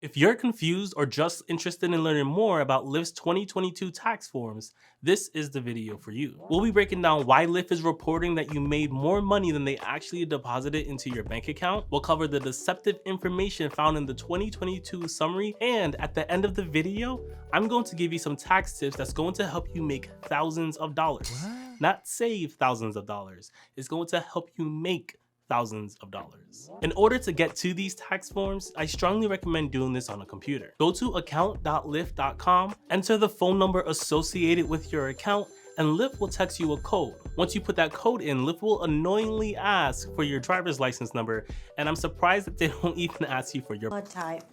If you're confused or just interested in learning more about Lyft's 2022 tax forms, this is the video for you. We'll be breaking down why Lyft is reporting that you made more money than they actually deposited into your bank account. We'll cover the deceptive information found in the 2022 summary, and at the end of the video, I'm going to give you some tax tips that's going to help you make thousands of dollars. Not save thousands of dollars. It's going to help you make thousands of dollars. In order to get to these tax forms, I strongly recommend doing this on a computer. Go to account.lyft.com, enter the phone number associated with your account, and Lyft will text you a code. Once you put that code in, Lyft will annoyingly ask for your driver's license number, and I'm surprised that they don't even ask you for your Blood type.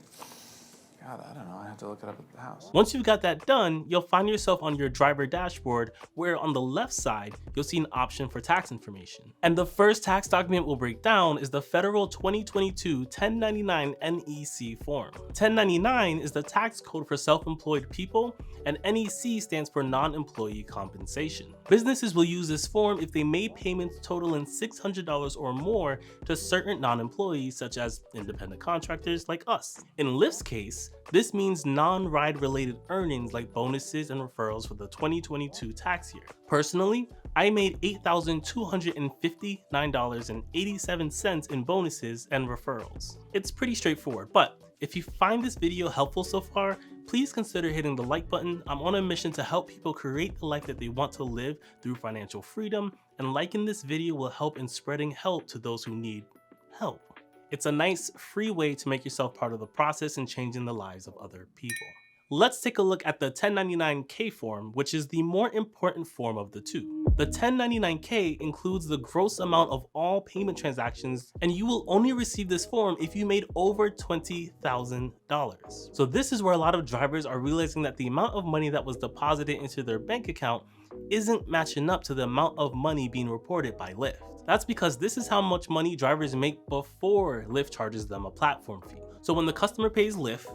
God, I don't know. I have to look it up at the house. Once you've got that done, you'll find yourself on your driver dashboard where on the left side, you'll see an option for tax information. And the first tax document we'll break down is the Federal 2022 1099 NEC form. 1099 is the tax code for self-employed people, and NEC stands for non-employee compensation. Businesses will use this form if they made payments totaling $600 or more to certain non-employees such as independent contractors like us. In Lyft's case, this means non-ride related earnings like bonuses and referrals for the 2022 tax year. Personally, I made $8,259.87 in bonuses and referrals. It's pretty straightforward, but if you find this video helpful so far, please consider hitting the like button. I'm on a mission to help people create the life that they want to live through financial freedom, and liking this video will help in spreading help to those who need help. It's a nice, free way to make yourself part of the process and changing the lives of other people. Let's take a look at the 1099K form, which is the more important form of the two. The 1099K includes the gross amount of all payment transactions, and you will only receive this form if you made over $20,000. So this is where a lot of drivers are realizing that the amount of money that was deposited into their bank account isn't matching up to the amount of money being reported by Lyft. That's because this is how much money drivers make before Lyft charges them a platform fee. So when the customer pays Lyft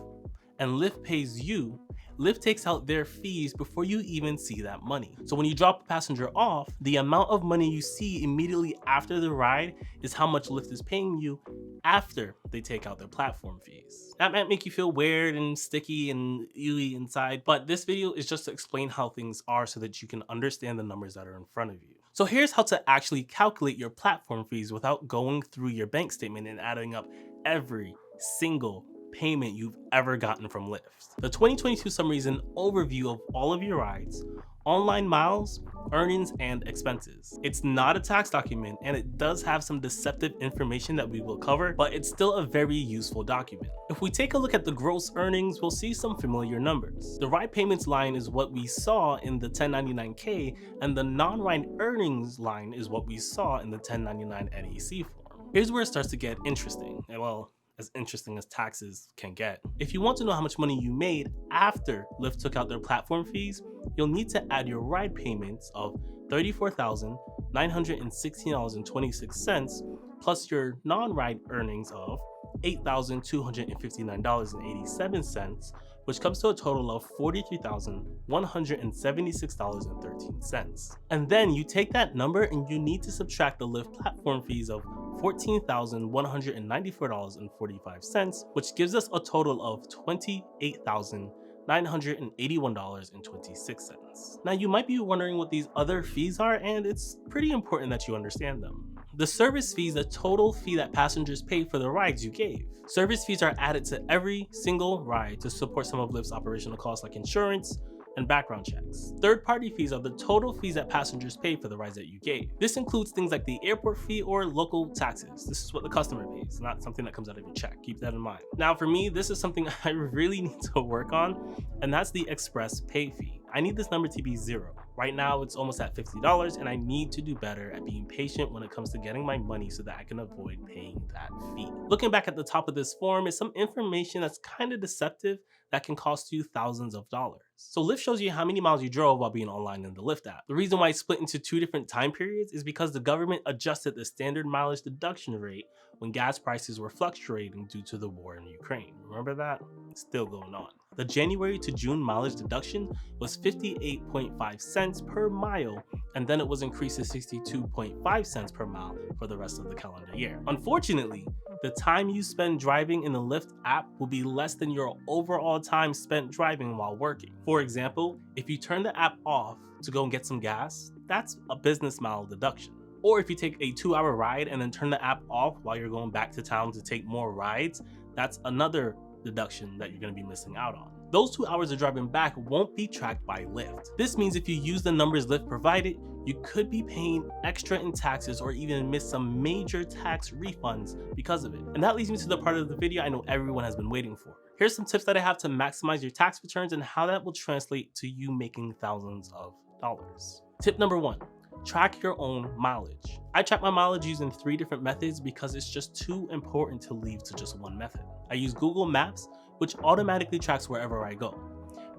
and Lyft pays you, Lyft takes out their fees before you even see that money. So when you drop a passenger off, the amount of money you see immediately after the ride is how much Lyft is paying you after they take out their platform fees. That might make you feel weird and sticky and ooey inside, but this video is just to explain how things are so that you can understand the numbers that are in front of you. So here's how to actually calculate your platform fees without going through your bank statement and adding up every single payment you've ever gotten from Lyft. The 2022 summary is an overview of all of your rides, online miles, earnings, and expenses. It's not a tax document, and it does have some deceptive information that we will cover, but it's still a very useful document. If we take a look at the gross earnings, we'll see some familiar numbers. The ride payments line is what we saw in the 1099K, and the non-ride earnings line is what we saw in the 1099 NEC form. Here's where it starts to get interesting. Well, as interesting as taxes can get. If you want to know how much money you made after Lyft took out their platform fees, you'll need to add your ride payments of $34,916.26 plus your non-ride earnings of $8,259.87, which comes to a total of $43,176.13. And then you take that number and you need to subtract the Lyft platform fees of $14,194.45, which gives us a total of $28,981.26. Now you might be wondering what these other fees are, and it's pretty important that you understand them. The service fee is the total fee that passengers pay for the rides you gave. Service fees are added to every single ride to support some of Lyft's operational costs like insurance and background checks. Third-party fees are the total fees that passengers pay for the rides that you gave. This includes things like the airport fee or local taxes. This is what the customer pays, not something that comes out of your check. Keep that in mind. Now for me, this is something I really need to work on, and that's the express pay fee. I need this number to be 0. Right now, it's almost at $50, and I need to do better at being patient when it comes to getting my money so that I can avoid paying that fee. Looking back at the top of this form is some information that's kind of deceptive that can cost you thousands of dollars. So Lyft shows you how many miles you drove while being online in the Lyft app. The reason why it's split into 2 different time periods is because the government adjusted the standard mileage deduction rate when gas prices were fluctuating due to the war in Ukraine. Remember that? It's still going on. The January to June mileage deduction was 58.5 cents per mile, and then it was increased to 62.5 cents per mile for the rest of the calendar year. Unfortunately, the time you spend driving in the Lyft app will be less than your overall time spent driving while working. For example, if you turn the app off to go and get some gas, that's a business mile deduction. Or if you take a 2-hour ride and then turn the app off while you're going back to town to take more rides, that's another deduction that you're going to be missing out on. Those 2 hours of driving back won't be tracked by Lyft. This means if you use the numbers Lyft provided, you could be paying extra in taxes or even miss some major tax refunds because of it. And that leads me to the part of the video I know everyone has been waiting for. Here's some tips that I have to maximize your tax returns and how that will translate to you making thousands of dollars. Tip number 1. Track your own mileage. I track my mileage using 3 different methods because it's just too important to leave to just one method. I use Google Maps, which automatically tracks wherever I go.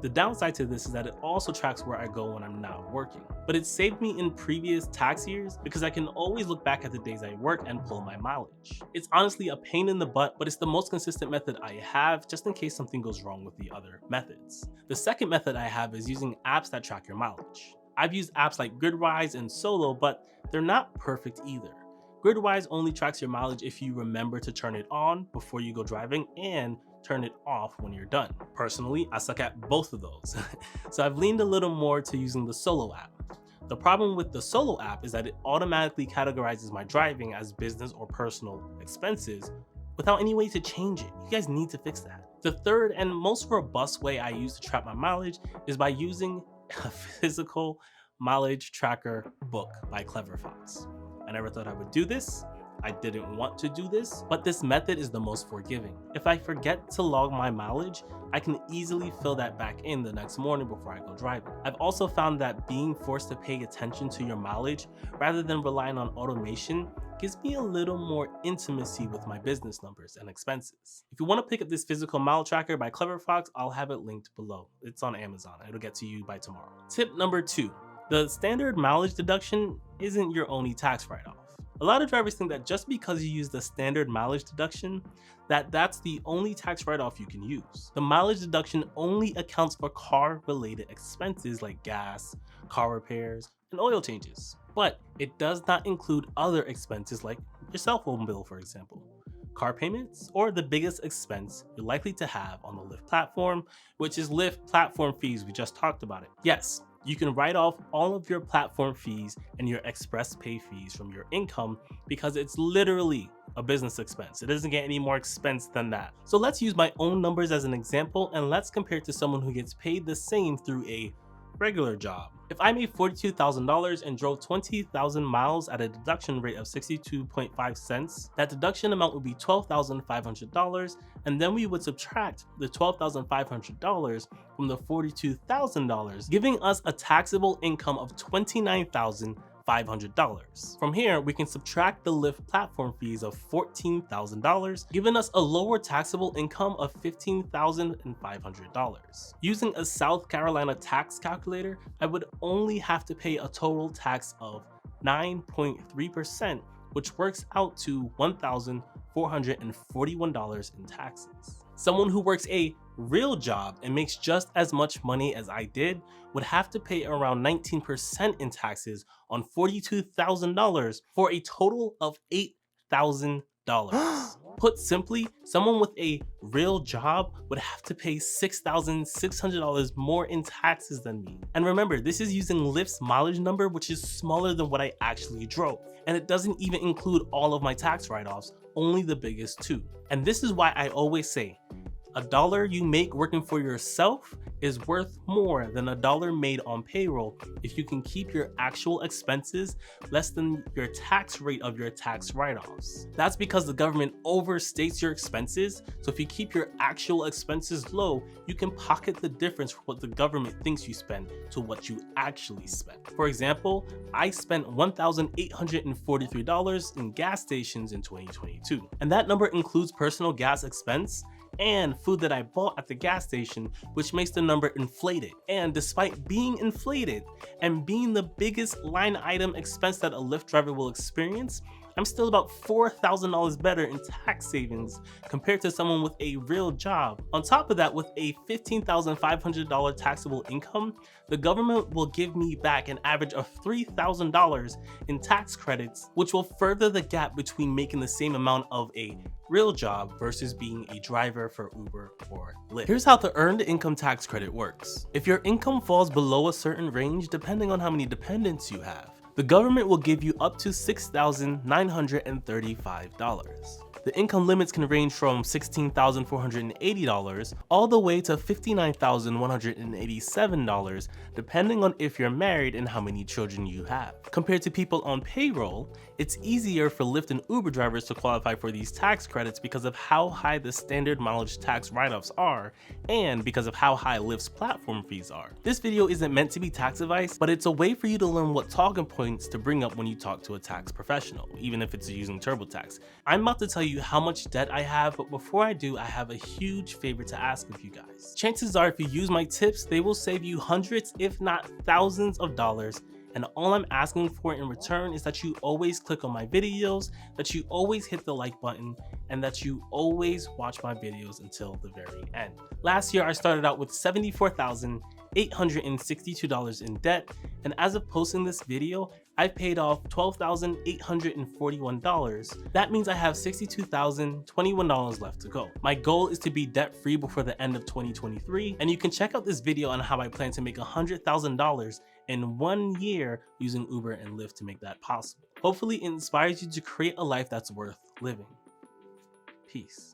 The downside to this is that it also tracks where I go when I'm not working. But it saved me in previous tax years because I can always look back at the days I work and pull my mileage. It's honestly a pain in the butt, but it's the most consistent method I have just in case something goes wrong with the other methods. The second method I have is using apps that track your mileage. I've used apps like Gridwise and Solo, but they're not perfect either. Gridwise only tracks your mileage if you remember to turn it on before you go driving and turn it off when you're done. Personally, I suck at both of those. So I've leaned a little more to using the Solo app. The problem with the Solo app is that it automatically categorizes my driving as business or personal expenses without any way to change it. You guys need to fix that. The third and most robust way I use to track my mileage is by using a physical mileage tracker book by Clever Fox. I never thought I would do this. I didn't want to do this, but this method is the most forgiving. If I forget to log my mileage, I can easily fill that back in the next morning before I go driving. I've also found that being forced to pay attention to your mileage rather than relying on automation gives me a little more intimacy with my business numbers and expenses. If you want to pick up this physical mile tracker by Clever Fox, I'll have it linked below. It's on Amazon. It'll get to you by tomorrow. Tip number 2. The standard mileage deduction isn't your only tax write-off. A lot of drivers think that just because you use the standard mileage deduction, that's the only tax write-off you can use. The mileage deduction only accounts for car-related expenses like gas, car repairs, and oil changes. But it does not include other expenses like your cell phone bill, for example, car payments, or the biggest expense you're likely to have on the Lyft platform, which is Lyft platform fees. We just talked about it. Yes, you can write off all of your platform fees and your express pay fees from your income because it's literally a business expense. It doesn't get any more expense than that. So let's use my own numbers as an example and let's compare it to someone who gets paid the same through a regular job. If I made $42,000 and drove 20,000 miles at a deduction rate of 62.5 cents, that deduction amount would be $12,500, and then we would subtract the $12,500 from the $42,000, giving us a taxable income of $29,500. From here, we can subtract the Lyft platform fees of $14,000, giving us a lower taxable income of $15,500. Using a South Carolina tax calculator, I would only have to pay a total tax of 9.3%, which works out to $1,441 in taxes. Someone who works a real job and makes just as much money as I did would have to pay around 19% in taxes on $42,000 for a total of $8,000. Put simply, someone with a real job would have to pay $6,600 more in taxes than me. And remember, this is using Lyft's mileage number, which is smaller than what I actually drove. And it doesn't even include all of my tax write-offs, only the biggest 2. And this is why I always say, $1 you make working for yourself is worth more than $1 made on payroll if you can keep your actual expenses less than your tax rate of your tax write-offs. That's because the government overstates your expenses, so if you keep your actual expenses low, you can pocket the difference from what the government thinks you spend to what you actually spend. For example, I spent $1,843 in gas stations in 2022, and that number includes personal gas expense and food that I bought at the gas station, which makes the number inflated. And despite being inflated and being the biggest line item expense that a Lyft driver will experience, I'm still about $4,000 better in tax savings compared to someone with a real job. On top of that, with a $15,500 taxable income, the government will give me back an average of $3,000 in tax credits, which will further the gap between making the same amount of a real job versus being a driver for Uber or Lyft. Here's how the earned income tax credit works. If your income falls below a certain range, depending on how many dependents you have, the government will give you up to $6,935. The income limits can range from $16,480 all the way to $59,187, depending on if you're married and how many children you have. Compared to people on payroll, it's easier for Lyft and Uber drivers to qualify for these tax credits because of how high the standard mileage tax write-offs are and because of how high Lyft's platform fees are. This video isn't meant to be tax advice, but it's a way for you to learn what talking points to bring up when you talk to a tax professional, even if it's using TurboTax. I'm about to tell you how much debt I have, but before I do, I have a huge favor to ask of you guys. Chances are if you use my tips, they will save you hundreds, if not thousands of dollars, and all I'm asking for in return is that you always click on my videos, that you always hit the like button, and that you always watch my videos until the very end. Last year, I started out with $74,862 in debt, and as of posting this video, I've paid off $12,841. That means I have $62,021 left to go. My goal is to be debt-free before the end of 2023, and you can check out this video on how I plan to make $100,000 in 1 year using Uber and Lyft to make that possible. Hopefully it inspires you to create a life that's worth living. Peace.